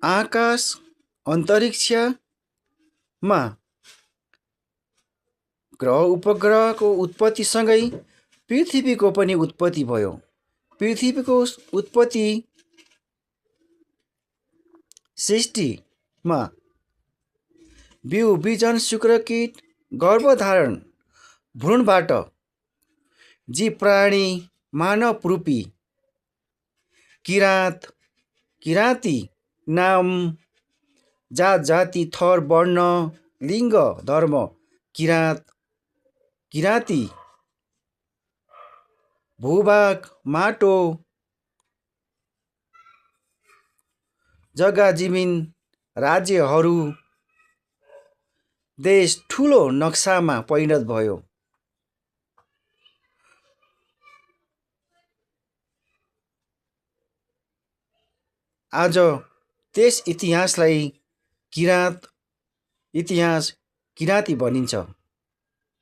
आकाश अन्तरिक्षमा ग्रह उपग्रहको उत्पत्तिसँगै पृथ्वीको पनि उत्पत्ति भयो। पृथ्वीको उत्पत्ति सृष्टिमा बिउ बिजन शुक्रकीट गर्भधारण भ्रूणबाट जीव प्राणी मानवरूपी किराँती नाम जात जाति थर वर्ण लिङ्ग धर्म किराँती भूभाग माटो जग्गा जमिन राज्यहरू देश ठुलो नक्सामा परिणत भयो। आज त्यस इतिहासलाई किराँती भनिन्छ।